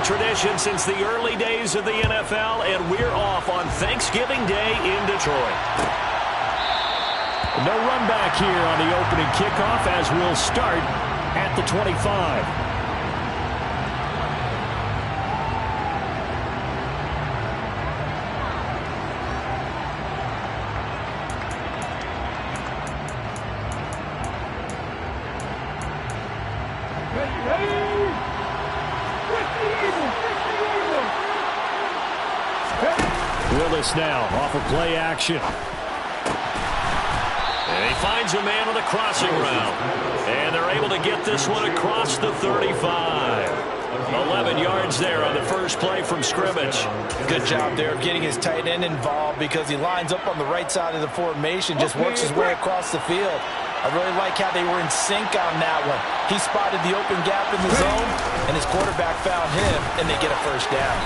tradition since the early days of the NFL, and we're off on Thanksgiving Day in Detroit. No run back here on the opening kickoff as we'll start at the 25. Willis now off of play action. And he finds a man on the crossing route. And they're able to get this one across the 35. 11 yards there on the first play from scrimmage. Good job there of getting his tight end involved because he lines up on the right side of the formation, just works his way across the field. I really like how they were in sync on that one. He spotted the open gap in the zone, and his quarterback found him, and they get a first down.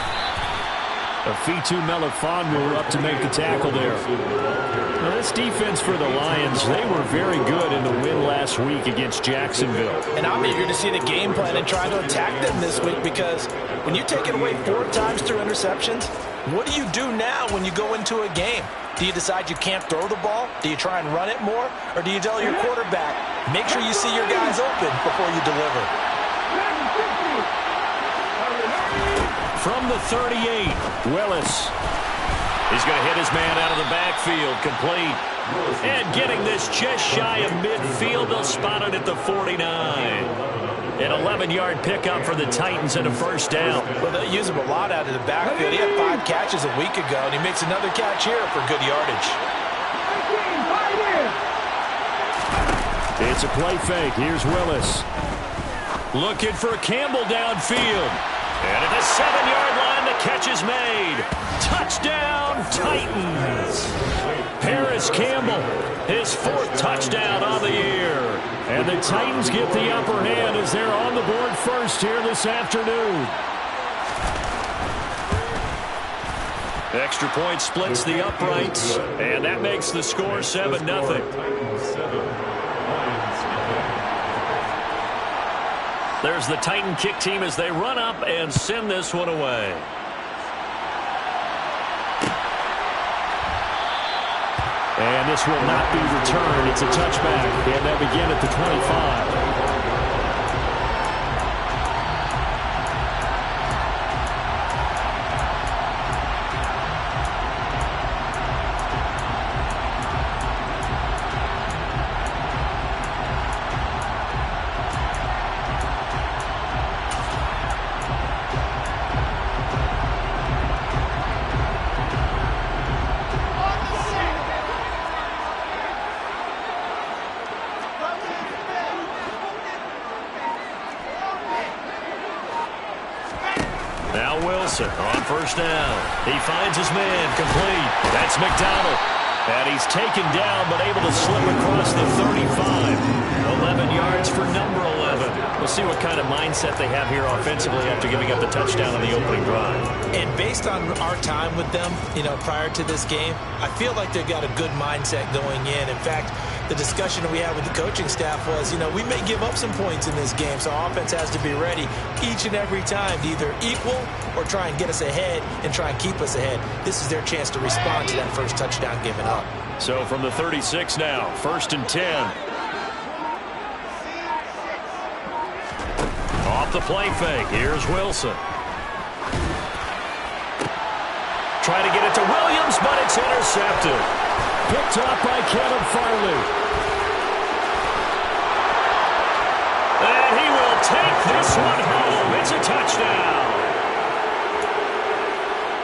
Afitu Melifonwu up to make the tackle there. Now this defense for the Lions, they were very good in the win last week against Jacksonville. And I'm eager to see the game plan and try to attack them this week because when you take it away 4 times through interceptions, what do you do now when you go into a game? Do you decide you can't throw the ball? Do you try and run it more? Or do you tell your quarterback, make sure you see your guys open before you deliver? From the 38, Willis. He's going to hit his man out of the backfield, complete. And getting this just shy of midfield, they'll spot it at the 49. An 11-yard pickup for the Titans and a first down. Well, they'll use him a lot out of the backfield. He had 5 catches a week ago, and he makes another catch here for good yardage. It's a play fake. Here's Willis. Looking for Campbell downfield. And at the 7-yard line, the catch is made. Touchdown, Titans. Paris Campbell, his 4th touchdown on the year. And the Titans get the upper hand as they're on the board first here this afternoon. Extra point splits the uprights, and that makes the score 7-0. There's the Titan kick team as they run up and send this one away. And this will not be returned. It's a touchback, and they'll begin at the 25. On first down, he finds his man, complete. That's McDonald. And he's taken down, but able to slip across the 35. 11 yards for number 11. We'll see what kind of mindset they have here offensively after giving up the touchdown on the opening drive. And based on our time with them, prior to this game, I feel like they've got a good mindset going in. In fact, the discussion that we had with the coaching staff was, we may give up some points in this game, so our offense has to be ready each and every time to either equal or try and get us ahead and try and keep us ahead. This is their chance to respond to that first touchdown given up. So from the 36 now, 1st and 10. Off the play fake, here's Wilson. Try to get it to Williams, but it's intercepted. Picked up by Kevin Farley. And he will take this one home. It's a touchdown.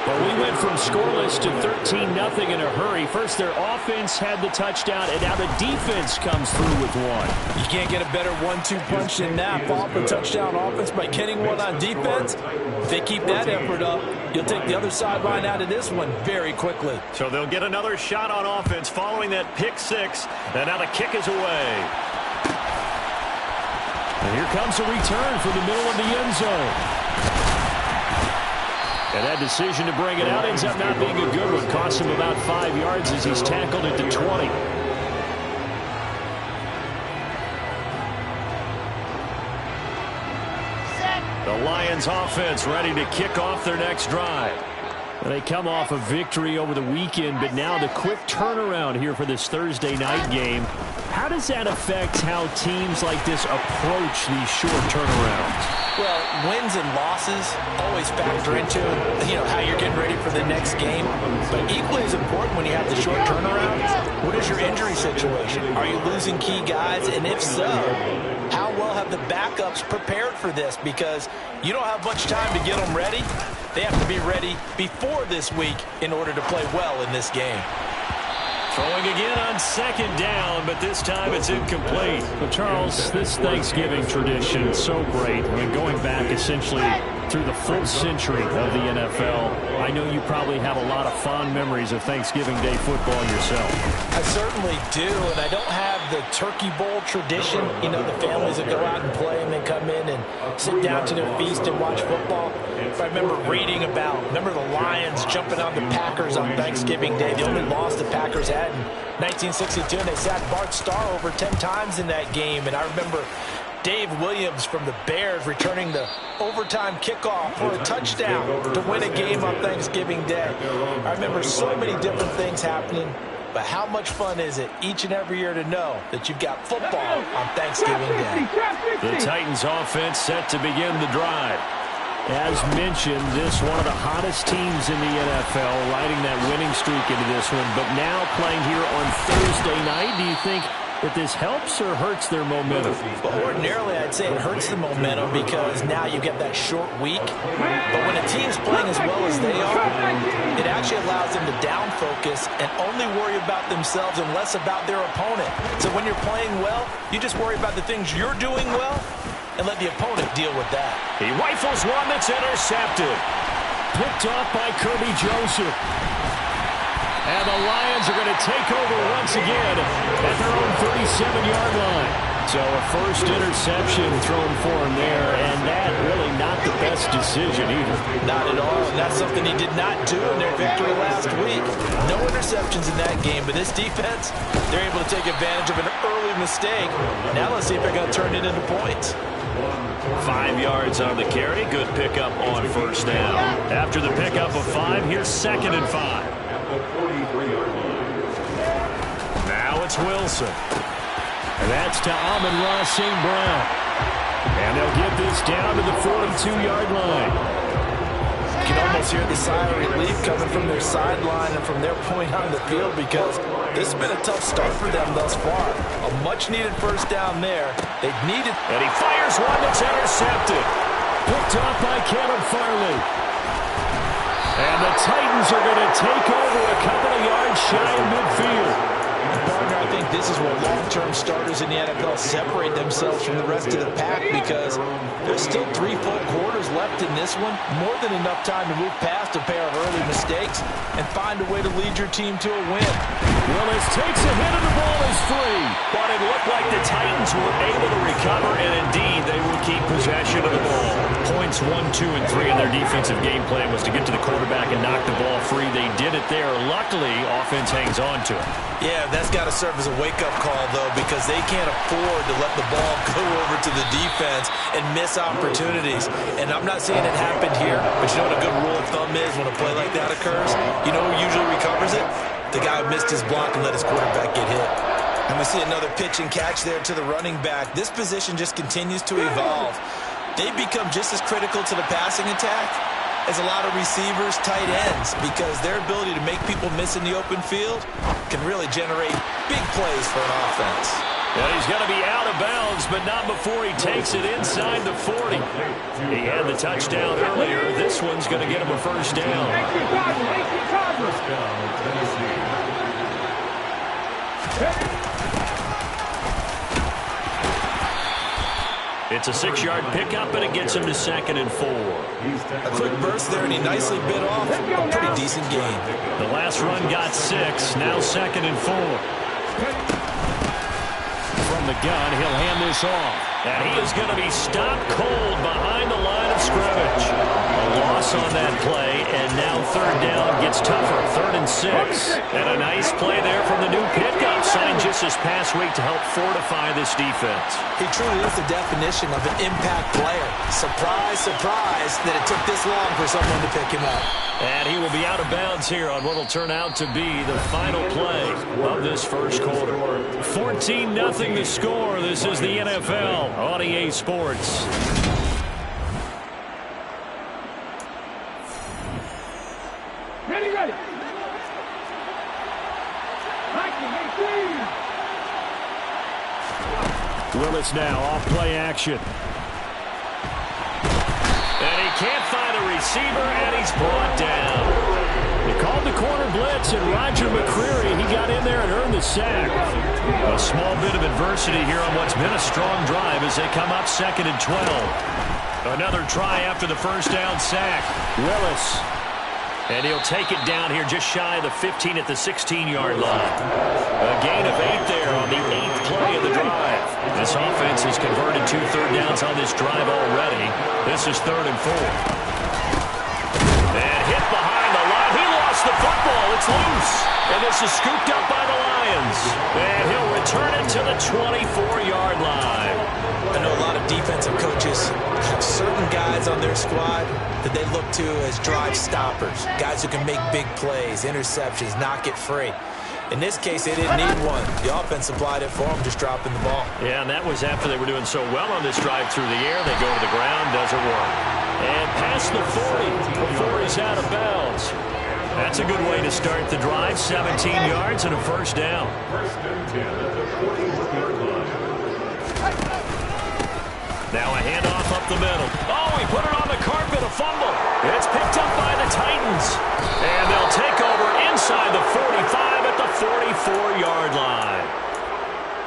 Well, we went from scoreless to 13-0 in a hurry. First, their offense had the touchdown, and now the defense comes through with one. You can't get a better 1-2 punch than that. Fall for touchdown offense by getting one on defense. If they keep that effort up, you'll take the other sideline out of this one very quickly. So they'll get another shot on offense following that pick 6. And now the kick is away. And here comes a return from the middle of the end zone. And that decision to bring it out ends up not being a good one. Cost him about 5 yards as he's tackled at the 20. The The Lions offense ready to kick off their next drive. They come off a victory over the weekend, but now the quick turnaround here for this Thursday night game. How does that affect how teams like this approach these short turnarounds? Well, wins and losses always factor into, how you're getting ready for the next game. But equally as important when you have the short turnaround, what is your injury situation? Are you losing key guys? And if so, how well have the backups prepared for this? Because you don't have much time to get them ready. They have to be ready before this week in order to play well in this game. Throwing again on second down, but this time it's incomplete. But Charles, this Thanksgiving tradition, so great. I mean, going back essentially through the full century of the NFL, I know you probably have a lot of fond memories of Thanksgiving Day football yourself. I certainly do, and I don't have the Turkey Bowl tradition. The families that go out and play and then come in and sit down to their feast and watch football. But I remember reading remember the Lions jumping on the Packers on Thanksgiving Day. The only loss the Packers had in 1962, and they sacked Bart Starr over 10 times in that game. And I remember Dave Williams from the Bears returning the overtime kickoff for a touchdown to win a game on Thanksgiving Day. I remember so many different things happening, but how much fun is it each and every year to know that you've got football on Thanksgiving Day? The Titans offense set to begin the drive. As mentioned, this one of the hottest teams in the NFL, riding that winning streak into this one, but now playing here on Thursday night. Do you think that this helps or hurts their momentum? Well, ordinarily, I'd say it hurts the momentum because now you get that short week. But when a team's playing as well as they are, it actually allows them to down focus and only worry about themselves and less about their opponent. So when you're playing well, you just worry about the things you're doing well and let the opponent deal with that. He rifles one that's intercepted. Picked off by Kirby Joseph. And the Lions are going to take over once again at their own 37-yard line. So a first interception thrown for him there, and that really not the best decision either. Not at all, and that's something he did not do in their victory last week. No interceptions in that game, but this defense, they're able to take advantage of an early mistake. Now let's see if they're going to turn it into points. 5 yards on the carry. Good pickup on first down. After the pickup of 5, here's 2nd and 5. Now it's Wilson. And that's to Amon-Ra St. Brown. And they'll get this down to the 42-yard line. You can almost hear the sigh of relief coming from their sideline and from their point on the field because this has been a tough start for them thus far. A much-needed first down there. They needed... And he fires one that's intercepted. Picked off by Caleb Farley. And the Titans are going to take over a couple of yards shy of midfield. Partner, I think this is where long-term starters in the NFL separate themselves from the rest of the pack because there's still 3 full quarters left in this one. More than enough time to move past a pair of early mistakes and find a way to lead your team to a win. Willis takes a hit and the ball is free. But it looked like the Titans were able to recover, and indeed they will keep possession of the ball. Points 1, 2, and 3 in their defensive game plan was to get to the quarterback and knock the ball free. They did it there. Luckily, offense hangs on to it. Yeah, that's got to serve as a wake-up call, though, because they can't afford to let the ball go over to the defense and miss opportunities. And I'm not saying it happened here, but you know what a good rule of thumb is when a play like that occurs? You know who usually recovers it? The guy who missed his block and let his quarterback get hit. And we see another pitch and catch there to the running back. This position just continues to evolve. They become just as critical to the passing attack as a lot of receivers, tight ends, because their ability to make people miss in the open field can really generate big plays for an offense. Well, he's going to be out of bounds, but not before he takes it inside the 40. He had the touchdown earlier. This one's going to get him a first down. It's a 6-yard pickup, and it gets him to 2nd and 4. A quick burst there, and he nicely bit off a pretty decent gain. The last run got 6, now 2nd and 4. From the gun, he'll hand this off. And he is going to be stopped cold behind the line of scrimmage. A loss on that play, and now third down gets tougher. 3rd and 6. And a nice play there from the new pickup. Signed just this past week to help fortify this defense. He truly is the definition of an impact player. Surprise, surprise that it took this long for someone to pick him up. And he will be out of bounds here on what will turn out to be the final play of this first quarter. 14-0 the score. This is the NFL on EA Sports. Ready. Willis now off play action. And he can't find a receiver, and he's brought down. They called the corner blitz, and Roger McCreary, he got in there and earned the sack. A small bit of adversity here on what's been a strong drive as they come up 2nd and 12. Another try after the first down sack. Willis. And he'll take it down here just shy of the 15 at the 16-yard line. A gain of 8 there on the 8th play of the drive. This offense has converted 2 third downs on this drive already. This is 3rd and 4. And hit behind the line. He lost the football. It's loose. And this is scooped up by the Lions. And he'll return it to the 24-yard line. I know a lot of defensive coaches have certain guys on their squad that they look to as drive stoppers, guys who can make big plays, interceptions, knock it free. In this case, they didn't need one. The offense supplied it for them, just dropping the ball. Yeah, and that was after they were doing so well on this drive through the air. They go to the ground, doesn't work. And past the 40 before he's out of bounds. That's a good way to start the drive. 17 yards and a first down. Now a handoff up the middle. Oh, he put it on the carpet, a fumble. It's picked up by the Titans. And they'll take over inside the 45 at the 44-yard line.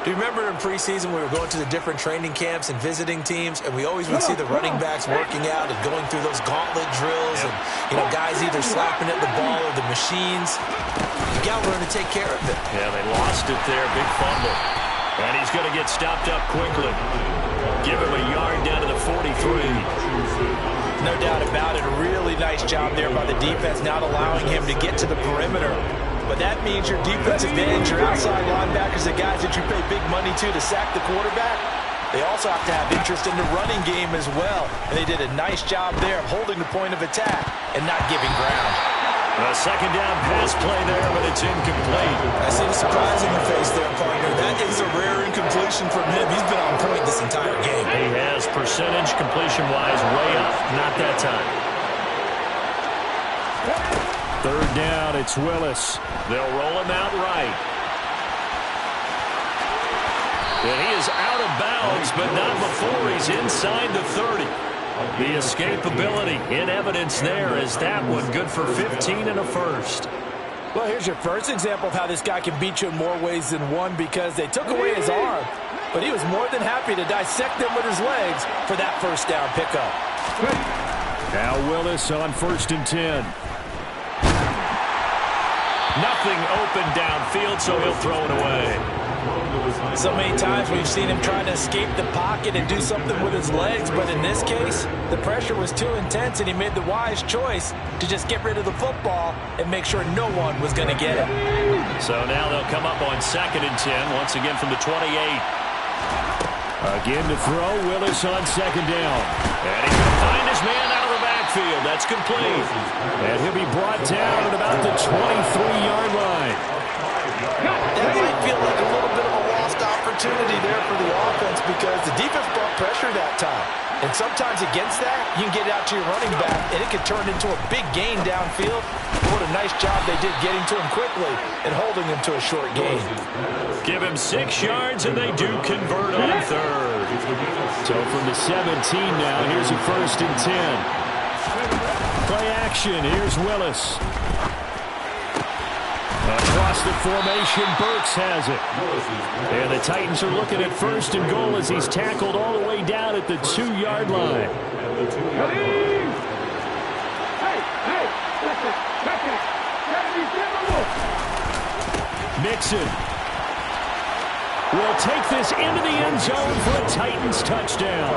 Do you remember in preseason we were going to the different training camps and visiting teams, and we always would see the running backs working out and going through those gauntlet drills, and guys either slapping at the ball or the machines. You got to learn to take care of it. Yeah, they lost it there. Big fumble. And he's going to get stopped up quickly. Give him a yard down to the 43. No doubt about it. A really nice job there by the defense, not allowing him to get to the perimeter. But that means your defensive ends, your outside linebackers, the guys that you pay big money to sack the quarterback, they also have to have interest in the running game as well. And they did a nice job there of holding the point of attack and not giving ground. A second down pass play there, but it's incomplete. I see the surprise in your face there, partner. That is a rare incompletion from him. He's been on point this entire game. He has percentage completion-wise way up. Not that time. Third down, it's Willis. They'll roll him out right. And he is out of bounds, but not before he's inside the 30. The escapability in evidence there is that one good for 15 and a first. Well, here's your first example of how this guy can beat you in more ways than one, because they took away his arm, but he was more than happy to dissect them with his legs for that first down pickup. Now Willis on 1st and 10. Nothing open downfield, so he'll throw it away. So many times we've seen him trying to escape the pocket and do something with his legs, but in this case, the pressure was too intense and he made the wise choice to just get rid of the football and make sure no one was going to get it. So now they'll come up on 2nd and 10, once again from the 28. Again to throw, Willis on 2nd down. And he can find his man out of the backfield. That's complete. And he'll be brought down at about the 23-yard line. That might feel like a little bit of a lost opportunity there for the offense, because the defense brought pressure that time. And sometimes against that, you can get out to your running back, and it could turn into a big gain downfield. What a nice job they did getting to him quickly and holding him to a short gain. Give him 6 yards, and they do convert on 3rd. So from the 17 now, here's a 1st and 10. Play action, here's Willis. Across the formation, Burks has it. And the Titans are looking at 1st and goal as he's tackled all the way down at the 2-yard line. Mixon. will take this into the end zone for a Titans touchdown.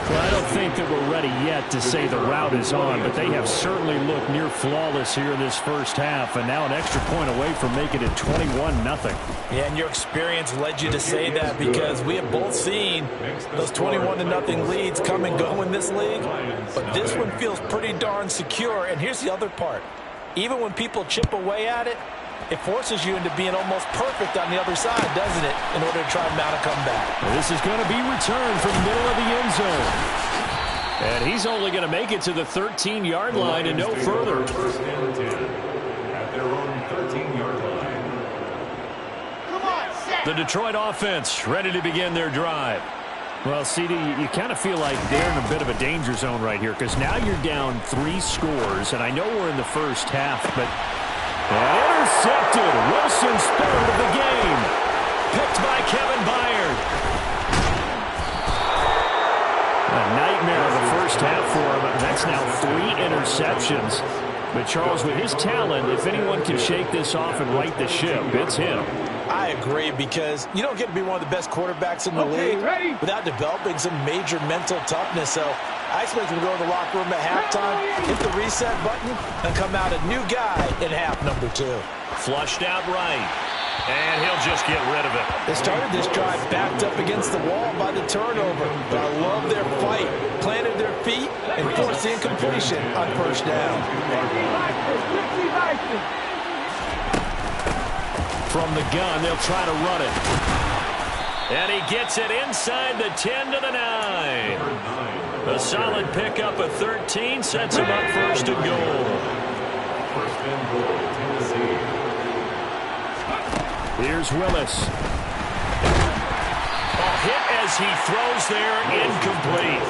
Well, I don't think that we're ready yet to say the route is on, but they have certainly looked near flawless here in this first half, and now an extra point away from making it 21-0. Yeah, and your experience led you to say that, because we have both seen those 21-0 leads come and go in this league, but this one feels pretty darn secure. And here's the other part. Even when people chip away at it, it forces you into being almost perfect on the other side, doesn't it, in order to try and mount a comeback. Well, this is going to be returned from the middle of the end zone. And he's only going to make it to the 13-yard line and no further. First and 10 at their own 13-yard line. Come on, set. The Detroit offense ready to begin their drive. Well, CD, you kind of feel like they're in a bit of a danger zone right here, because now you're down 3 scores, and I know we're in the first half, but intercepted. Wilson's third of the game. Picked by Kevin Byard. A nightmare of the first half for him. That's now 3 interceptions. But Charles, with his talent, if anyone can shake this off and right the ship, it's him. I agree, because you don't get to be one of the best quarterbacks in the league without developing some major mental toughness. So I expect him to go to the locker room at halftime, hit the reset button, and come out a new guy in half number 2. Flushed out right. And he'll just get rid of it. They started this drive backed up against the wall by the turnover, but I love their fight. Planted their feet and forced the incompletion on first down. From the gun, they'll try to run it. And he gets it inside the 10 to the 9. A solid pickup of 13 sets him up first and goal. First and goal, Tennessee. Here's Willis. A hit as he throws there, incomplete.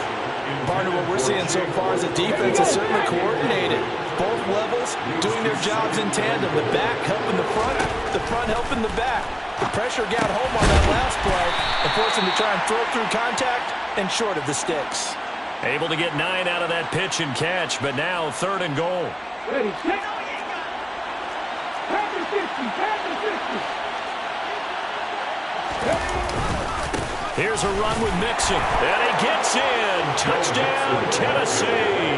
Partner, what we're seeing so far is the defense is certainly coordinated. Both levels doing their jobs in tandem. The back helping the front helping the back. The pressure got home on that last play and forced him to try and throw through contact and short of the sticks. Able to get 9 out of that pitch and catch, but now 3rd and goal. Ready, set. Pass the 50, pass the 50. Here's a run with Mixon, and he gets in. Touchdown, Tennessee.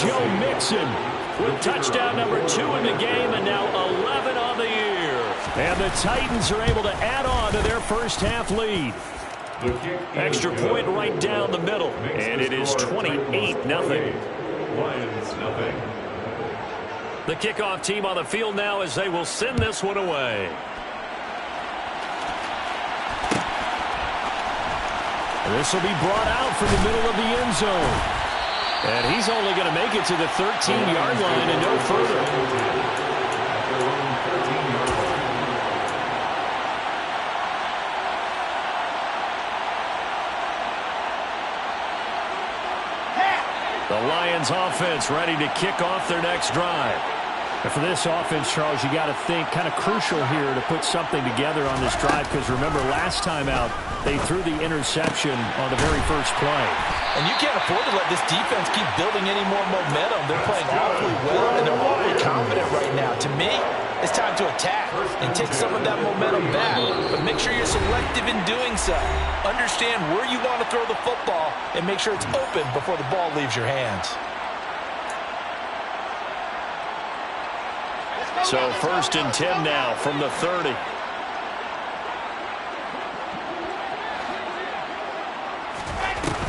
Joe Mixon with touchdown number 2 in the game, and now 11 on the year. And the Titans are able to add on to their first half lead. Extra point right down the middle, and it is 28-0. Lions, nothing. The kickoff team on the field now as they will send this one away. This will be brought out from the middle of the end zone. And he's only going to make it to the 13-yard line and no further. The Lions offense ready to kick off their next drive. And for this offense, Charles, you got to think kind of crucial here to put something together on this drive, because remember last time out they threw the interception on the very first play. And you can't afford to let this defense keep building any more momentum. They're playing awfully well, and they're awfully confident right now. To me, it's time to attack and take some of that momentum back. But make sure you're selective in doing so. Understand where you want to throw the football and make sure it's open before the ball leaves your hands. So 1st and 10 now from the 30.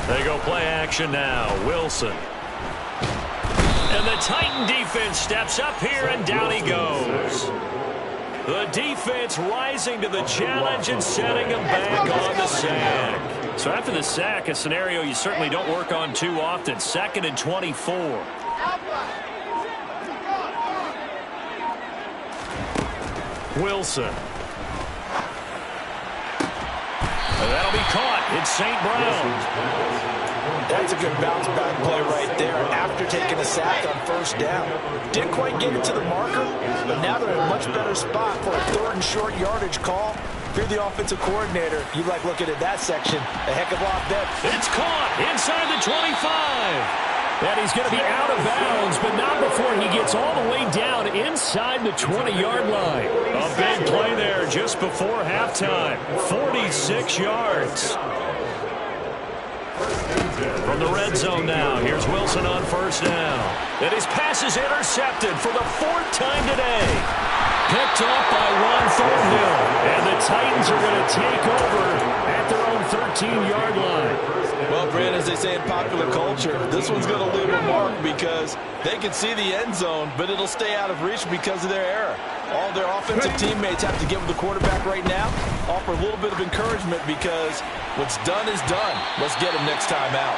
They go play action now. Wilson. And the Titan defense steps up here, and down he goes. The defense rising to the challenge and setting him back on the sack. So after the sack, a scenario you certainly don't work on too often. 2nd and 24. Wilson. And that'll be caught. It's St. Brown. That's a good bounce-back play right there after taking a sack on first down. Didn't quite get it to the marker, but now they're in a much better spot for a 3rd and short yardage call. If you're the offensive coordinator, you like looking at that section a heck of a lot better. It's caught inside the 25. And he's going to be out of bounds, but not before he gets all the way down inside inside the 20-yard line. A big play there just before halftime. 46 yards. From the red zone now, here's Wilson on first down. And his pass is intercepted for the 4th time today. Picked off by Ron Thornhill. And the Titans are going to take over at their own 13-yard line. Well, Brand, as they say in popular culture, this one's going to leave a mark because they can see the end zone, but it'll stay out of reach because of their error. All their offensive teammates have to give the quarterback right now, offer a little bit of encouragement because what's done is done. Let's get him next time out.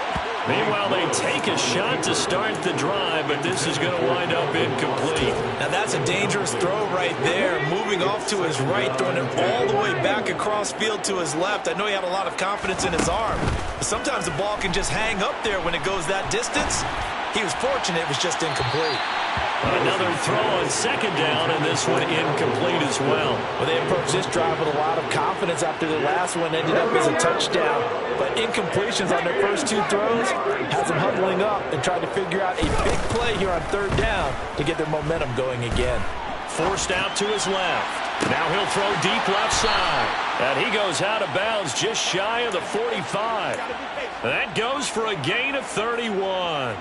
Meanwhile, they take a shot to start the drive, but this is going to wind up incomplete. Now, that's a dangerous throw right there. Moving off to his right, throwing it all the way back across field to his left. I know he had a lot of confidence in his arm, but sometimes the ball can just hang up there when it goes that distance. He was fortunate it was just incomplete. Another throw on second down, and this one incomplete as well. Well, they approached this drive with a lot of confidence after the last one ended up as a touchdown. But incompletions on their first 2 throws has them huddling up and trying to figure out a big play here on 3rd down to get their momentum going again. Forced out to his left. Now he'll throw deep left side. And he goes out of bounds just shy of the 45. That goes for a gain of 31.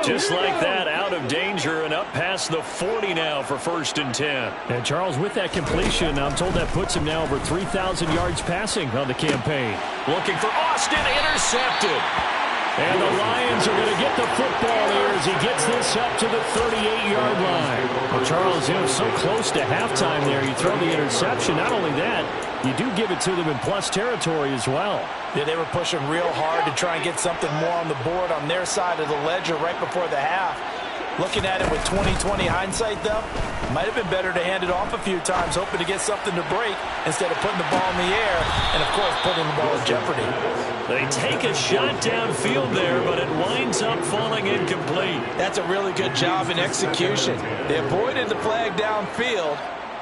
Just like that, out of danger and up past the 40 now for 1st and 10. And Charles, with that completion, I'm told that puts him now over 3,000 yards passing on the campaign. Looking for Austin, intercepted. And the Lions are going to get the football here as he gets this up to the 38-yard line. Well, Charles, so close to halftime there. You throw the interception. Not only that, you do give it to them in plus territory as well. Yeah, they were pushing real hard to try and get something more on the board on their side of the ledger right before the half. Looking at it with 20/20 hindsight, though, might have been better to hand it off a few times, hoping to get something to break instead of putting the ball in the air and, of course, putting the ball in jeopardy. They take a shot downfield there, but it winds up falling incomplete. That's a really good job in execution. They avoided the flag downfield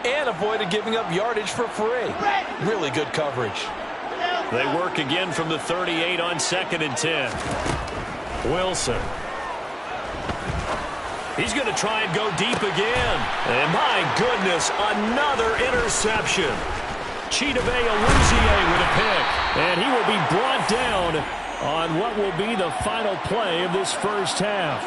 and avoided giving up yardage for free. Really good coverage. They work again from the 38 on 2nd and 10. Wilson. He's going to try and go deep again. And my goodness, another interception. Chidobe Awuzie with a pick. And he will be brought down on what will be the final play of this first half.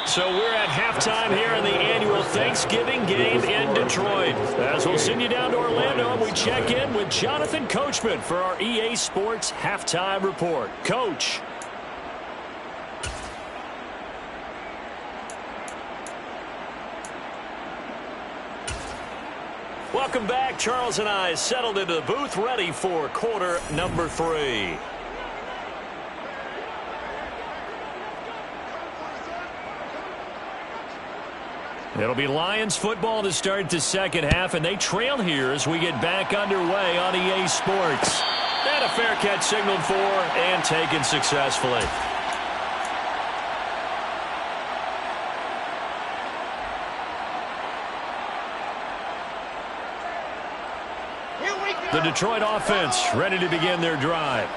So we're at halftime here in the annual Thanksgiving game in Detroit. As we'll send you down to Orlando, and we check in with Jonathan Coachman for our EA Sports Halftime Report. Coach. Welcome back. Charles and I settled into the booth, ready for quarter number 3. It'll be Lions football to start the second half, and they trail here as we get back underway on EA Sports. And a fair catch signaled for and taken successfully. The Detroit offense ready to begin their drive.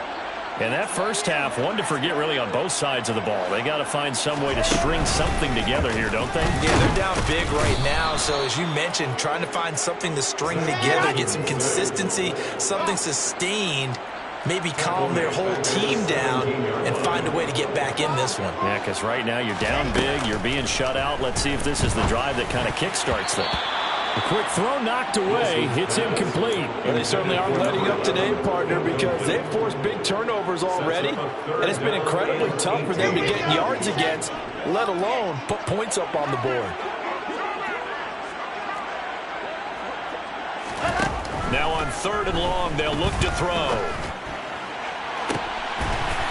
And that first half, one to forget really on both sides of the ball. They got to find some way to string something together here, don't they? Yeah, they're down big right now. So as you mentioned, trying to find something to string together, get some consistency, something sustained, maybe calm their whole team down and find a way to get back in this one. Yeah, because right now you're down big, you're being shut out. Let's see if this is the drive that kind of kickstarts them. A quick throw knocked away. It's incomplete. Well, they certainly aren't letting up today, partner, because they've forced big turnovers already, and it's been incredibly tough for them to get yards against, let alone put points up on the board. Now on 3rd and long, they'll look to throw.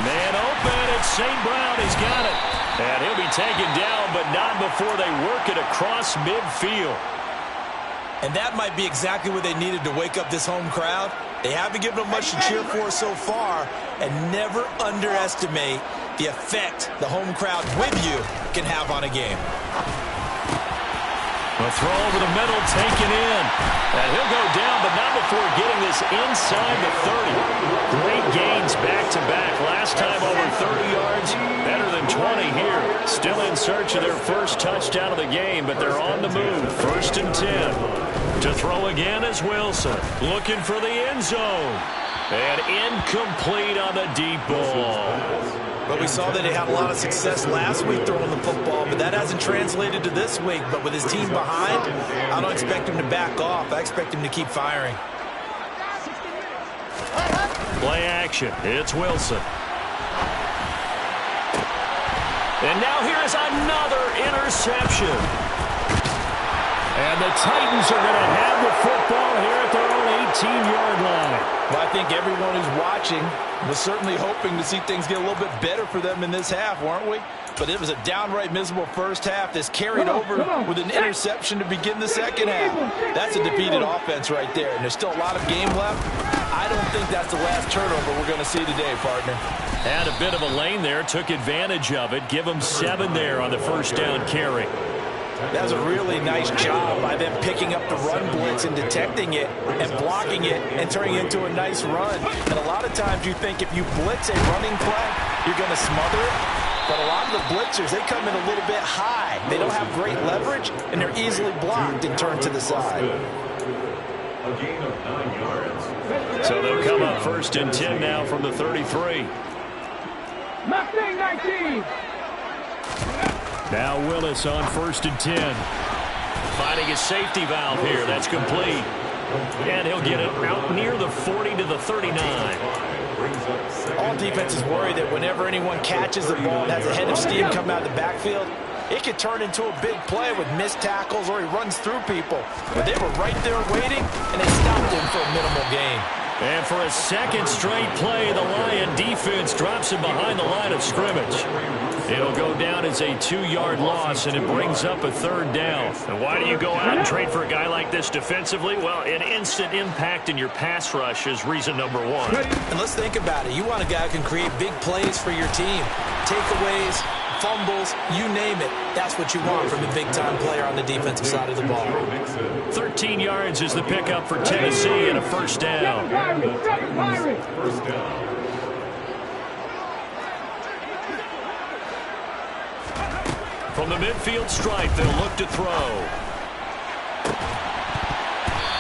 Man open, it's St. Brown. He's got it. And he'll be taken down, but not before they work it across midfield. And that might be exactly what they needed to wake up this home crowd. They haven't given them much to cheer for so far, and never underestimate the effect the home crowd with you can have on a game. A throw over the middle, taken in. And he'll go down, but not before getting this inside the 30. Great gains back-to-back. Last time over 30 yards, better than and 20 here. Still in search of their first touchdown of the game, but they're on the move. 1st and 10. To throw again is Wilson. Looking for the end zone. And incomplete on the deep ball. But we saw that he had a lot of success last week throwing the football, but that hasn't translated to this week. But with his team behind, I don't expect him to back off. I expect him to keep firing. Play action. It's Wilson. And now here's another interception. And the Titans are going to have the football here at their own 18-yard line. Well, I think everyone who's watching was certainly hoping to see things get a little bit better for them in this half, weren't we? But it was a downright miserable first half. This carried over with an interception to begin the second half. That's a defeated offense right there, and there's still a lot of game left. I don't think that's the last turnover we're going to see today, partner. Had a bit of a lane there, took advantage of it. Give them 7 there on the first down carry. That was a really nice job by them picking up the run blitz and detecting it and blocking it and turning it into a nice run. And a lot of times you think if you blitz a running play, you're going to smother it. But a lot of the blitzers, they come in a little bit high. They don't have great leverage, and they're easily blocked and turned to the side. A gain of 9 yards. So they'll come up 1st and 10 now from the 33. Mustang 19. Now Willis on 1st and 10. Finding his safety valve here. That's complete. And he'll get it out near the 40 to the 39. All defenses worry that whenever anyone catches the ball and has a head of steam come out of the backfield, it could turn into a big play with missed tackles or he runs through people. But they were right there waiting, and they stopped him for a minimal gain. And for a second straight play, the Lion defense drops him behind the line of scrimmage. It'll go down as a 2-yard loss, and it brings up a 3rd down. And why do you go out and trade for a guy like this defensively? Well, an instant impact in your pass rush is reason number 1. And let's think about it. You want a guy who can create big plays for your team. Takeaways, fumbles, you name it. That's what you want from a big-time player on the defensive side of the ball. 13 yards is the pickup for Tennessee and a 1st down. First down. From the midfield stripe, they'll look to throw.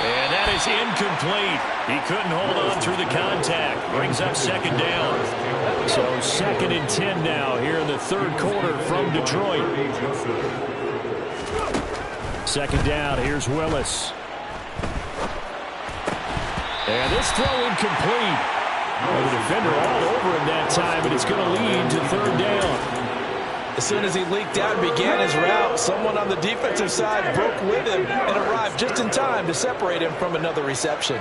And that is incomplete. He couldn't hold on through the contact. Brings up 2nd down. So 2nd and 10 now here in the 3rd quarter from Detroit. 2nd down, here's Willis. And this throw incomplete. Well, the defender all over him that time, but it's going to lead to 3rd down. As soon as he leaked out and began his route, someone on the defensive side broke with him and arrived just in time to separate him from another reception.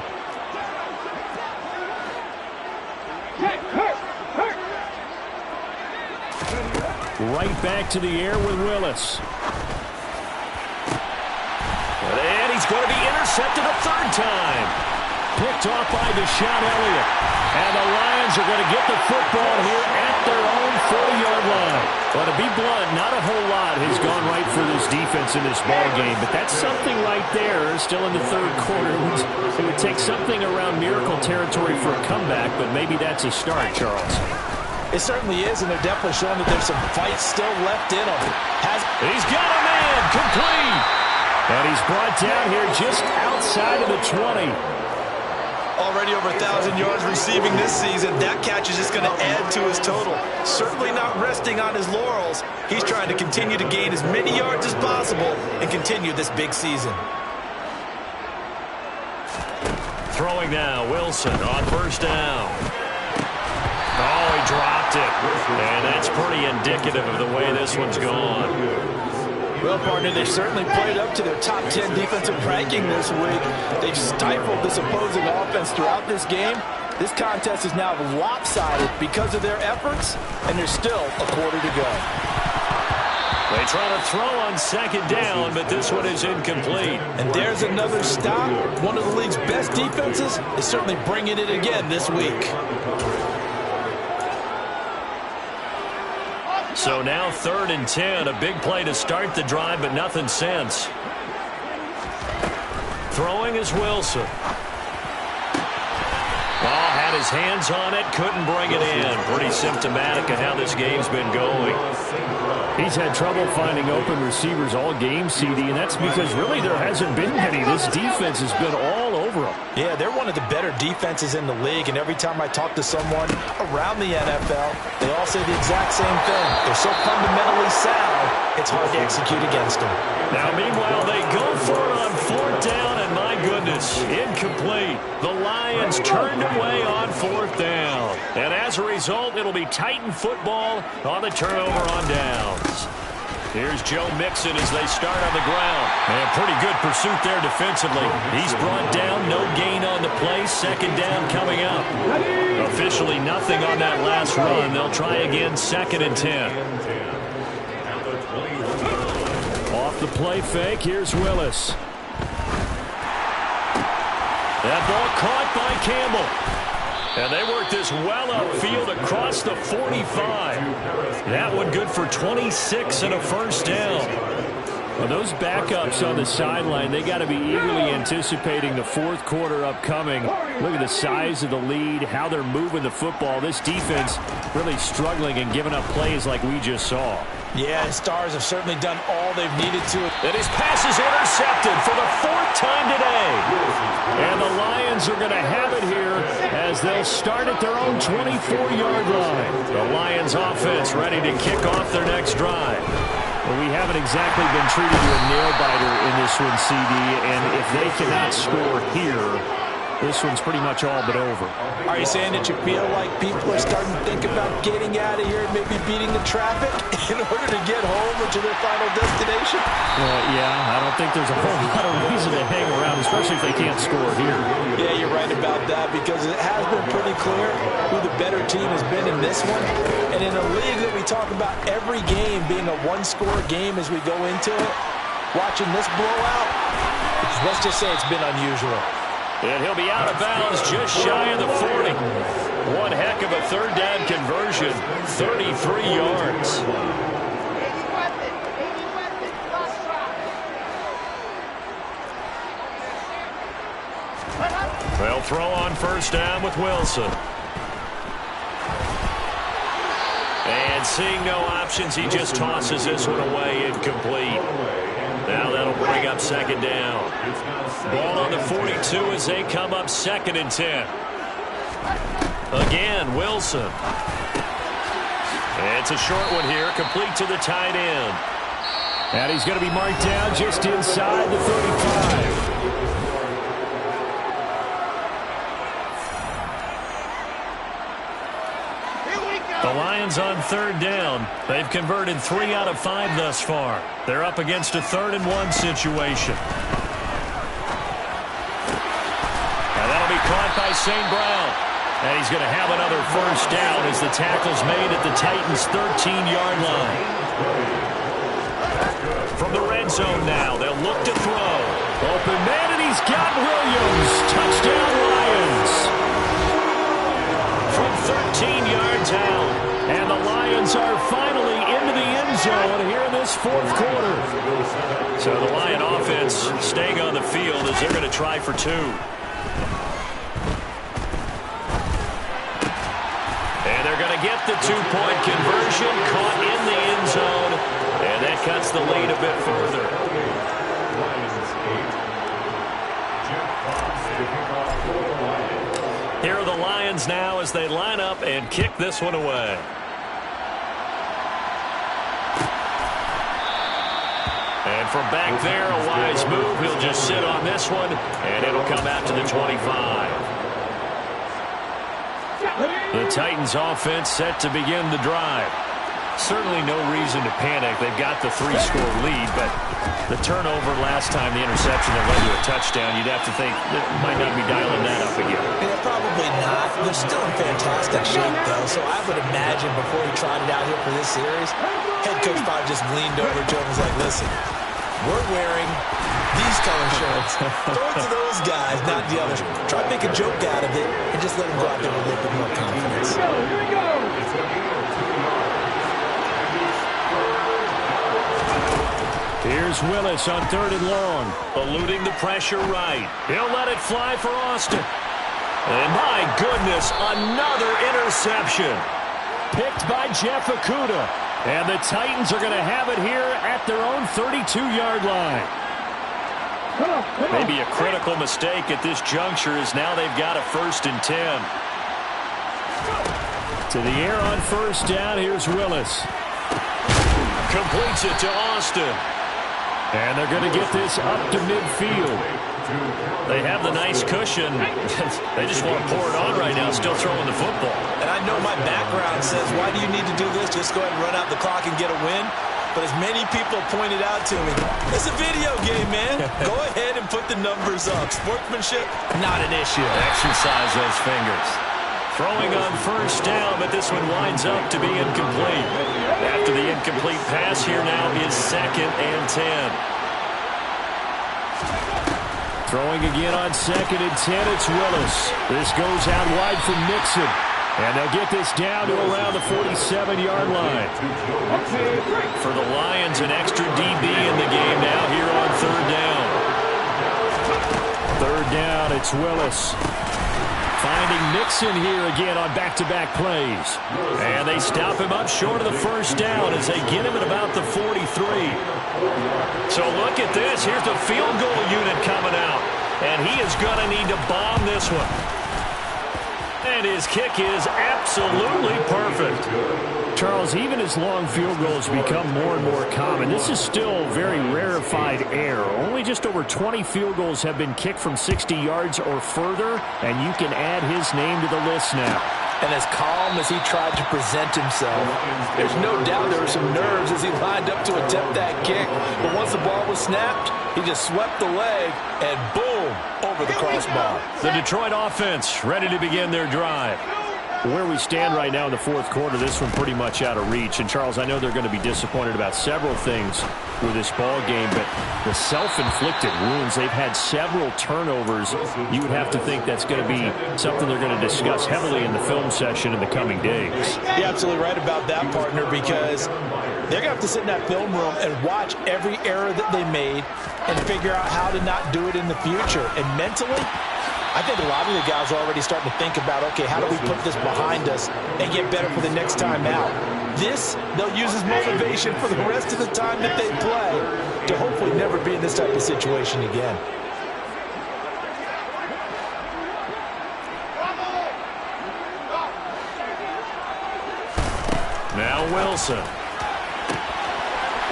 Right back to the air with Willis. And he's going to be intercepted a 3rd time. Picked off by Deshaun Elliott. And the Lions are going to get the football here at their own 40-yard line. Well, to be blunt, not a whole lot has gone right for this defense in this ball game, but that's something right there. Still in the 3rd quarter. It would take something around miracle territory for a comeback, but maybe that's a start, Charles. It certainly is, and they're definitely showing that there's some fight still left in them. He's got a man, complete. And he's brought down here just outside of the 20. Already over 1,000 yards receiving this season. That catch is just going to add to his total. Certainly not resting on his laurels. He's trying to continue to gain as many yards as possible and continue this big season. Throwing now, Wilson on 1st down. Oh, he dropped it. And that's pretty indicative of the way this one's gone. Well, partner, they've certainly played up to their top 10 defensive ranking this week. They've stifled this opposing offense throughout this game. This contest is now lopsided because of their efforts, and there's still a quarter to go. They try to throw on 2nd down, but this one is incomplete. And there's another stop. One of the league's best defenses is certainly bringing it again this week. So now 3rd and 10, a big play to start the drive, but nothing since. Throwing is Wilson. Oh, had his hands on it, couldn't bring it in. Pretty symptomatic of how this game's been going. He's had trouble finding open receivers all game, CD, and that's because really there hasn't been any. This defense has been all over him. Yeah, they're one of the better defenses in the league, and every time I talk to someone around the NFL, they all say the exact same thing. They're so fundamentally sound, it's hard to execute against them. Now, meanwhile, they go for it on 4th down, and my goodness, incomplete. The Lions turned away on 4th down. And as a result, it'll be Titan football on the turnover on downs. Here's Joe Mixon as they start on the ground. And pretty good pursuit there defensively. He's brought down, no gain on the play. 2nd down coming up. Officially nothing on that last run. They'll try again, 2nd and 10. Off the play fake, here's Willis. That ball caught by Campbell. And they work this well upfield across the 45. That one good for 26 and a 1st down. Well, those backups on the sideline, they got to be eagerly anticipating the 4th quarter upcoming. Look at the size of the lead, how they're moving the football. This defense really struggling and giving up plays like we just saw. Yeah, and Stars have certainly done all they've needed to. And his pass is intercepted for the 4th time today. And the Lions are going to have it here as they'll start at their own 24-yard line. The Lions offense ready to kick off their next drive. Well, we haven't exactly been treated to a nail-biter in this one, CD, and if they cannot score here, this one's pretty much all but over. Are you saying that you feel like people are starting to think about getting out of here and maybe beating the traffic in order to get home or to their final destination? Well, yeah, I don't think there's a whole lot of reason to hang around, especially if they can't score here. Yeah, you're right about that because it has been pretty clear who the better team has been in this one. And in a league that we talk about every game being a one-score game as we go into it, watching this blowout, let's just say it's been unusual. And he'll be out of bounds just shy of the 40. One heck of a 3rd down conversion, 33 yards. They'll throw on 1st down with Wilson. And seeing no options, he just tosses this one away, incomplete. Now that'll bring up 2nd down. Ball on the 42 as they come up 2nd and 10. Again, Wilson. And it's a short one here, complete to the tight end. And he's going to be marked down just inside the 35. The Lions on 3rd down. They've converted 3 out of 5 thus far. They're up against a 3rd and 1 situation. And that'll be caught by St. Brown. And he's going to have another 1st down as the tackle's made at the Titans' 13-yard line. From the red zone now, they'll look to throw. Open man, and he's got Williams. Touchdown, Lions. From 13 yards out. And the Lions are finally into the end zone here in this 4th quarter. So the Lion offense staying on the field as they're going to try for 2. And they're going to get the 2-point conversion, caught in the end zone, and that cuts the lead a bit further. Here are the Lions now as they line up and kick this one away. And from back there, a wise move. He'll just sit on this one, and it'll come out to the 25. The Titans offense set to begin the drive. Certainly no reason to panic. They've got the 3-score lead, but the turnover last time, the interception that led to a touchdown, you'd have to think that might not be dialing that up again. Yeah, probably not. They're still in fantastic shape, though, so I would imagine before he trotted out here for this series, head coach probably just leaned over to him and was like, listen, we're wearing these color shirts. Throw it to those guys, not the others. Try to make a joke out of it and just let them go out there with a little bit more confidence. Here we go. Here's Willis on 3rd and long. Eluding the pressure right. He'll let it fly for Austin. And my goodness, another interception. Picked by Jeff Okudah. And the Titans are going to have it here at their own 32-yard line. Maybe a critical mistake at this juncture as now they've got a 1st and 10. To the air on 1st down, here's Willis. Completes it to Austin. And they're going to get this up to midfield. They have the nice cushion. They just want to pour it on right now, still throwing the football. And I know my background says, why do you need to do this? Just go ahead and run out the clock and get a win. But as many people pointed out to me, it's a video game, man. Go ahead and put the numbers up. Sportsmanship, not an issue. Exercise those fingers. Throwing on 1st down, but this one winds up to be incomplete. After the incomplete pass, here now is 2nd and 10. Throwing again on 2nd and 10, it's Willis. This goes out wide from Mixon. And they'll get this down to around the 47-yard line. For the Lions, an extra DB in the game now here on 3rd down. 3rd down, it's Willis. Finding Mixon here again on back-to-back plays. And they stop him up short of the 1st down as they get him at about the 43. So look at this. Here's the field goal unit coming out. And he is going to need to bomb this one. And his kick is absolutely perfect. Charles, even as long field goals become more and more common, this is still very rarefied air. Only just over 20 field goals have been kicked from 60 yards or further, and you can add his name to the list now. And as calm as he tried to present himself, there's no doubt there were some nerves as he lined up to attempt that kick. But once the ball was snapped, he just swept the leg and boom, over the crossbar. The Detroit offense ready to begin their drive. Where we stand right now in the 4th quarter, this one pretty much out of reach. And, Charles, I know they're going to be disappointed about several things with this ball game, but the self-inflicted wounds, they've had several turnovers. You would have to think that's going to be something they're going to discuss heavily in the film session in the coming days. You're absolutely right about that, partner, because they're going to have to sit in that film room and watch every error that they made and figure out how to not do it in the future. And mentally, I think a lot of the guys are already starting to think about, okay, how do we put this behind us and get better for the next time out? This, they'll use as motivation for the rest of the time that they play to hopefully never be in this type of situation again. Now Wilson.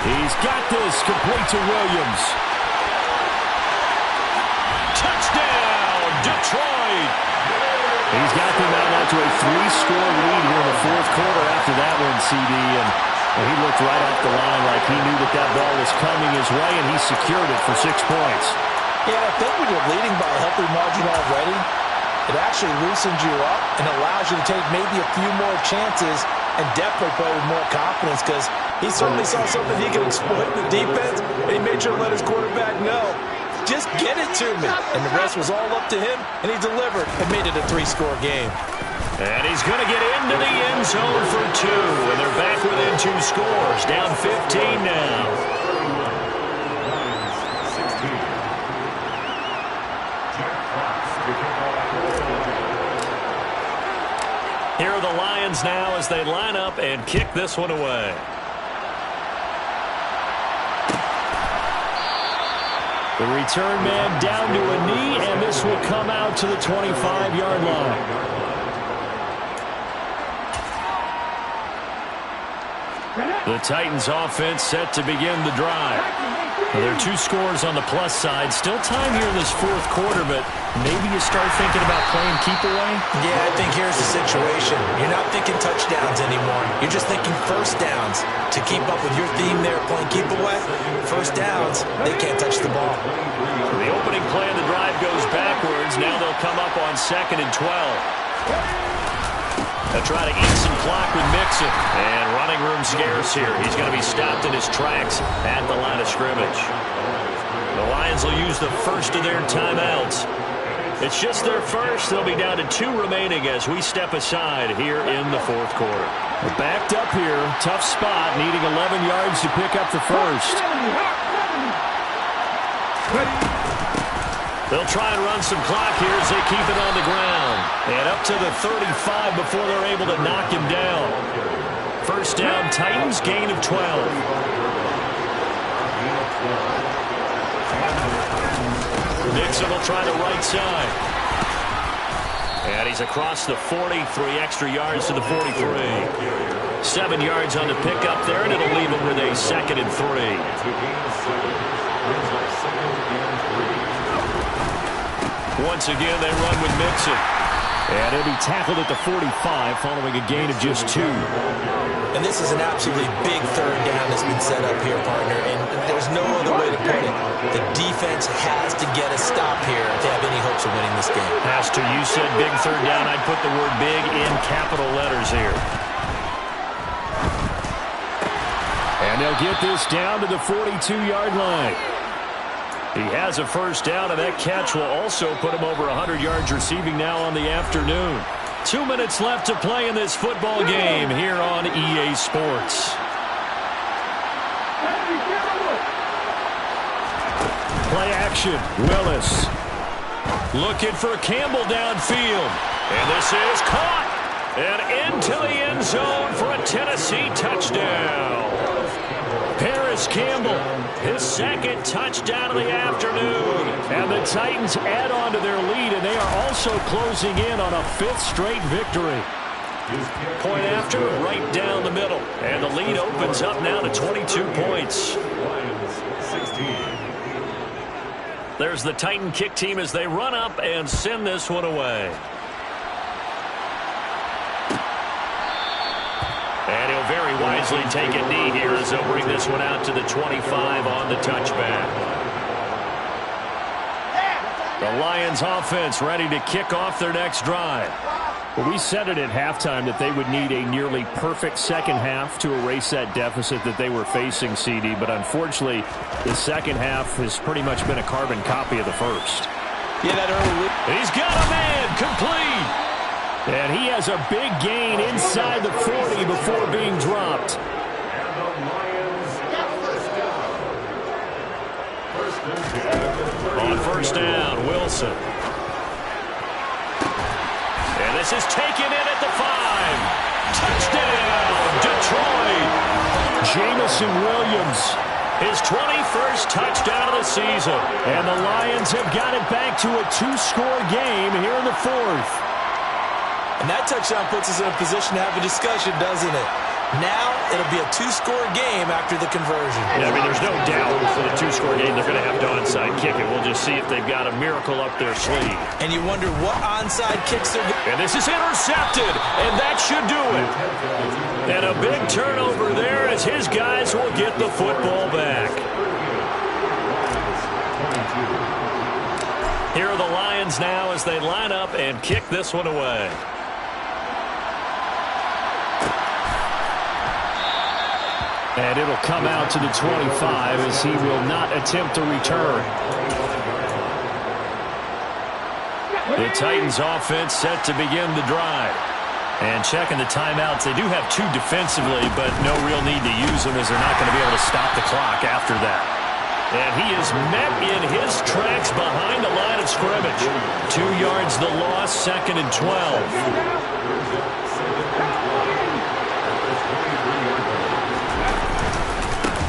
He's got this complete to Williams. Touchdown, Detroit. He's got them out now to a 3-score lead here in the 4th quarter after that one, CD. And he looked right off the line like he knew that that ball was coming his way, and he secured it for 6 points. Yeah, I think when you're leading by a healthy margin already, it actually loosens you up and allows you to take maybe a few more chances and definitely play with more confidence, because he certainly saw something he could exploit in the defense, and he made sure to let his quarterback know, just get it to me. And the rest was all up to him, and he delivered and made it a 3-score game. And he's going to get into the end zone for 2, and they're back within 2 scores, down 15 now. Here are the Lions now as they line up and kick this one away. The return man down to a knee, and this will come out to the 25-yard line. The Titans offense set to begin the drive. Well, there are 2 scores on the plus side. Still time here in this 4th quarter, but maybe you start thinking about playing keep away? Yeah, I think here's the situation. You're not thinking touchdowns anymore. You're just thinking 1st downs. To keep up with your theme there, playing keep away, 1st downs, they can't touch the ball. The opening play of the drive goes backwards. Now they'll come up on 2nd and 12. They'll try to eat some clock with Mixon. And running room scarce here. He's going to be stopped in his tracks at the line of scrimmage. The Lions will use the first of their timeouts. It's just their first. They'll be down to 2 remaining as we step aside here in the 4th quarter. Backed up here. Tough spot. Needing 11 yards to pick up the first. They'll try and run some clock here as they keep it on the ground. And up to the 35 before they're able to knock him down. First down, Titans, gain of 12. Nixon will try the right side. And he's across the 40, 3 extra yards to the 43. 7 yards on the pickup there, and it'll leave him with a 2nd and 3. Once again, they run with Mixon. And he'll be tackled at the 45 following a gain of just 2. And this is an absolutely big third down that's been set up here, partner. And there's no other way to put it. The defense has to get a stop here to have any hopes of winning this game. Has to. You said big third down. I'd put the word big in capital letters here. And they'll get this down to the 42-yard line. He has a first down, and that catch will also put him over 100 yards receiving now on the afternoon. 2 minutes left to play in this football game here on EA Sports. Play action. Willis. Looking for Campbell downfield. And this is caught. And into the end zone for a Tennessee touchdown. Paris Campbell, his 2nd touchdown of the afternoon. And the Titans add on to their lead, and they are also closing in on a 5th straight victory. Point after, right down the middle. And the lead opens up now to 22 points. There's the Titan kick team as they run up and send this one away. And he'll very wisely take a knee here as they'll bring this one out to the 25 on the touchback. The Lions offense ready to kick off their next drive. Well, we said it at halftime that they would need a nearly perfect second half to erase that deficit that they were facing, CD. But unfortunately, the second half has pretty much been a carbon copy of the first. Yeah, that early. He's got a man complete. And he has a big gain inside the 40 before being dropped. On first down, Wilson. And this is taken in at the 5. Touchdown, Detroit. Jameson Williams. His 21st touchdown of the season. And the Lions have got it back to a 2-score game here in the 4th. And that touchdown puts us in a position to have a discussion, doesn't it? Now, it'll be a 2-score game after the conversion. Yeah, I mean, there's no doubt for the 2-score game they're going to have to onside kick it. We'll just see if they've got a miracle up their sleeve. And you wonder what onside kicks are going to... And this is intercepted, and that should do it. And a big turnover there as his guys will get the football back. Here are the Lions now as they line up and kick this one away. And it'll come out to the 25 as he will not attempt to return. The Titans offense set to begin the drive. And checking the timeouts, they do have 2 defensively, but no real need to use them as they're not going to be able to stop the clock after that. And he is met in his tracks behind the line of scrimmage. 2 yards the loss, 2nd and 12.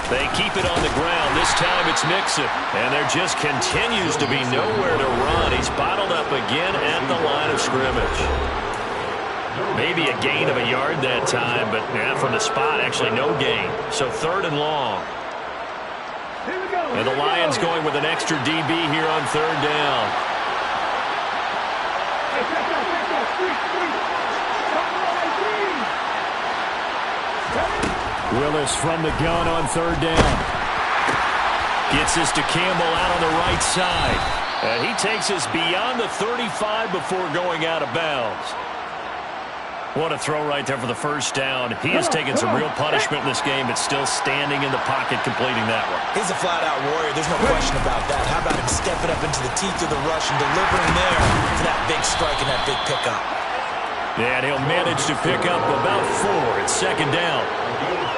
They keep it on the ground. This time it's Mixon. And there just continues to be nowhere to run. He's bottled up again at the line of scrimmage. Maybe a gain of a yard that time, but from the spot, actually no gain. So 3rd and long. And the Lions going with an extra DB here on 3rd down. Willis from the gun on 3rd down. Gets this to Campbell out on the right side. And he takes us beyond the 35 before going out of bounds. What a throw right there for the first down. He has taken some real punishment in this game, but still standing in the pocket completing that one. He's a flat-out warrior. There's no question about that. How about him stepping up into the teeth of the rush and delivering there for that big strike and that big pickup? And he'll manage to pick up about 4. It's second down.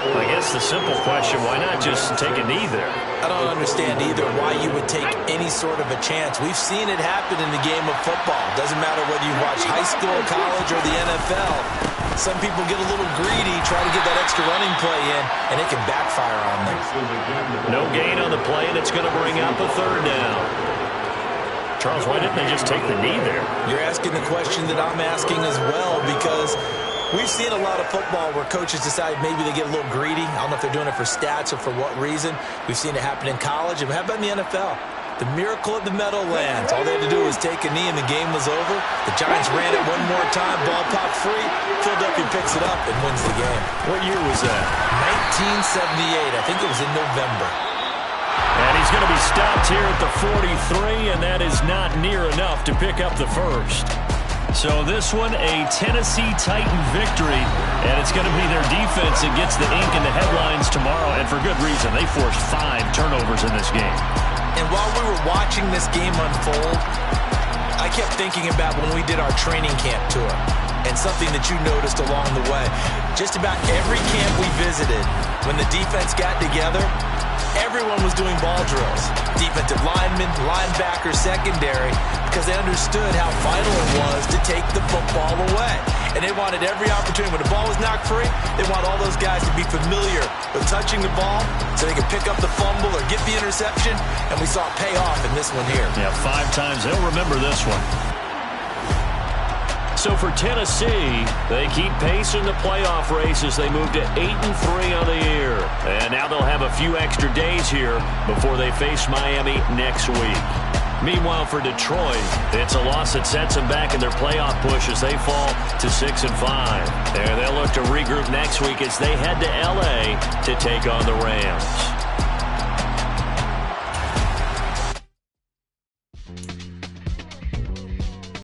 I guess the simple question, why not just take a knee there? I don't understand either why you would take any sort of a chance. We've seen it happen in the game of football. Doesn't matter whether you watch high school, college, or the NFL. Some people get a little greedy, try to get that extra running play in, and it can backfire on them. No gain on the play, and it's going to bring up a third down. Charles, why didn't they just take the knee there? You're asking the question that I'm asking as well, because we've seen a lot of football where coaches decide maybe they get a little greedy. I don't know if they're doing it for stats or for what reason. We've seen it happen in college. And how about in the NFL? The miracle of the Meadowlands. All they had to do was take a knee and the game was over. The Giants ran it one more time. Ball popped free. Philadelphia picks it up and wins the game. What year was that? 1978. I think it was in November. And he's going to be stopped here at the 43, and that is not near enough to pick up the first. So this one, a Tennessee Titan victory, and it's going to be their defense that gets the ink in the headlines tomorrow, and for good reason. They forced 5 turnovers in this game. And while we were watching this game unfold, I kept thinking about when we did our training camp tour, and something that you noticed along the way. Just about every camp we visited, when the defense got together, everyone was doing ball drills. Defensive linemen, linebackers, secondary, because they understood how vital it was to take the football away. And they wanted every opportunity. When the ball was knocked free, they want all those guys to be familiar with touching the ball so they could pick up the fumble or get the interception. And we saw it pay off in this one here. Yeah, 5 times. They'll remember this one. So for Tennessee, they keep pace in the playoff race as they move to 8-3 on the year. And now they'll have a few extra days here before they face Miami next week. Meanwhile, for Detroit, it's a loss that sets them back in their playoff push as they fall to 6-5. And they'll look to regroup next week as they head to L.A. to take on the Rams.